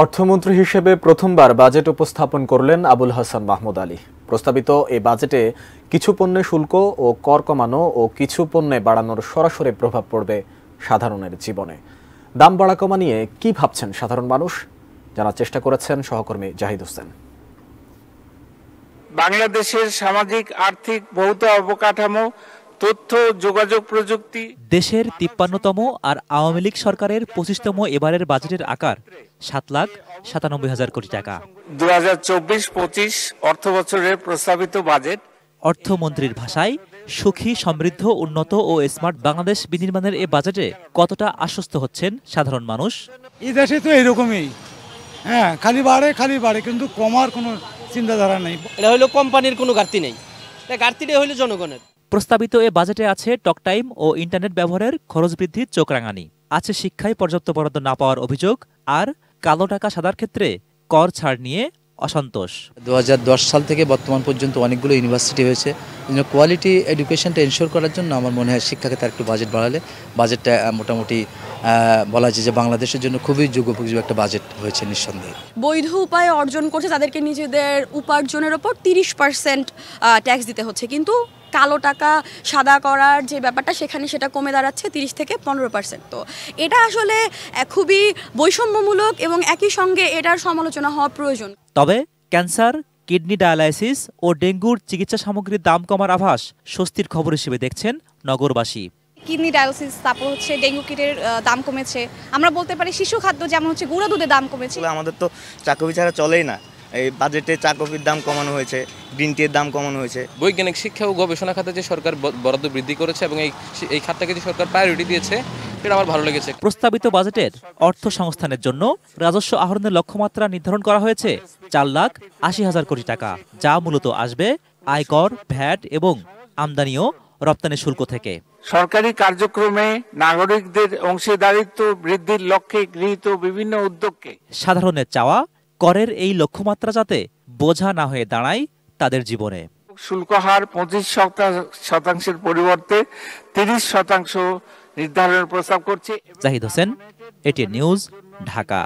অর্থমন্ত্রী হিসেবে প্রথমবার বাজেট উপস্থাপন করলেন আবুল হাসান মাহমুদ আলী। প্রস্তাবিত এই বাজেটে কিছু পণ্যে শুল্ক ও কর কমানো ও কিছু পণ্যে বাড়ানোর সরাসরি প্রভাব পড়বে সাধারণের জীবনে। দাম বাড়া কমা নিয়ে কি ভাবছেন সাধারণ মানুষ, জানার চেষ্টা করেছেন সহকর্মী জাহিদ হোসেন। বাংলাদেশের সামাজিক আর্থিক ভৌত অবকাঠামো, তথ্য যোগাযোগ প্রযুক্তি। দেশের ৫৩তম আর আওয়ামী লীগ সরকারের ২৫তম এবারের বাজেটের আকার ৭,৯৭,০০০ কোটি টাকা। ২০২৪-২৫ অর্থ বছরের প্রস্তাবিত বাজেট। অর্থমন্ত্রীর ভাষায়, সুখী, সমৃদ্ধ, উন্নত ও স্মার্ট বাংলাদেশ বিনির্মাণের এ বাজেটে কতটা আশ্বস্ত হচ্ছেন সাধারণ মানুষ? এই দেশে তো এরকমই, খালি বাড়ে কিন্তু কমার কোনো চিন্তাধারা নেই। এটা হলো কোম্পানির কোনো ঘাটতি নেই, ঘাটতিটা হলো জনগণের। প্রস্তাবিত এ বাজেটে আছে টক টাইম ও ইন্টারনেট ব্যবহারের খরচ বৃদ্ধির চোখ রাঙানি, আছে শিক্ষায় পর্যাপ্ত বরাদ্দ না পাওয়ার অভিযোগ, আর কালো টাকা সাদার ক্ষেত্রে কর ছাড় নিয়ে অসন্তোষ। ২০১০ সাল থেকে বর্তমান পর্যন্ত অনেকগুলো ইউনিভার্সিটি হয়েছে। কোয়ালিটি এডুকেশনটা এনশিওর করার জন্য আমার মনে হয় শিক্ষাকে তার একটু বাজেট বাড়ালে বাজেটটা মোটামুটি বলা যায় যে বাংলাদেশের জন্য খুবই যুগোপযোগী একটা বাজেট হয়েছে নিঃসন্দেহে। বৈধ উপায়ে অর্জন করছে তাদেরকে নিজেদের উপার্জনের ওপর ৩০% ট্যাক্স দিতে হচ্ছে, কিন্তু কালো টাকা সাদা করার যে ব্যাপারটা সেখানে সেটা কমে দাঁড়াচ্ছে ৩০ থেকে ১৫%। তো এটা আসলে খুবই বৈষম্যমূলক এবং একই সঙ্গে এটার সমালোচনা হওয়া প্রয়োজন। তবে ক্যান্সার, কিডনি ডায়ালাইসিস ও ডেঙ্গুর চিকিৎসা সামগ্রীর দাম কমার আভাস স্বস্তির খবর হিসেবে দেখছেন নগরবাসী। কিডনি ডায়ালিসিস, তারপর হচ্ছে ডেঙ্গু কিটের দাম কমেছে। আমরা বলতে পারি শিশু খাদ্য যেমন হচ্ছে গুঁড়া দুধের দাম কমেছে। আমাদের তো চা কফি ছাড়া চলেই না। এই বাজেটে চা কফির দাম কমানো হয়েছে, গ্রিন টির দাম কমানো হয়েছে। বৈজ্ঞানিক শিক্ষা ও গবেষণা খাতে যে সরকার বরাদ্দ বৃদ্ধি করেছে এবং এই খাতটাকে যে সরকার প্রায়োরিটি দিয়েছে সেটা আমার ভালো লেগেছে। প্রস্তাবিত বাজেটের অর্থ সংস্থানের জন্য রাজস্ব আহরণের লক্ষ্যমাত্রা নির্ধারণ করা হয়েছে ৪,৮০,০০০ কোটি টাকা, যা মূলত আসবে আয়কর, ভ্যাট এবং আমদানি ও রপ্তানি শুল্ক থেকে। সরকারি কার্যক্রমে নাগরিকদের অংশীদারিত্ব বৃদ্ধির লক্ষ্যে গৃহীত বিভিন্ন উদ্যোগকে সাধারণের চাওয়া করের এই লক্ষ্যমাত্রা যাতে বোঝা না হয়ে দাঁড়ায় তাদের জীবনে। শুল্ক হার ২৫% পরিবর্তে ৩০% নির্ধারণের প্রস্তাব করছে। Zahid Hossain, ATN news, Dhaka.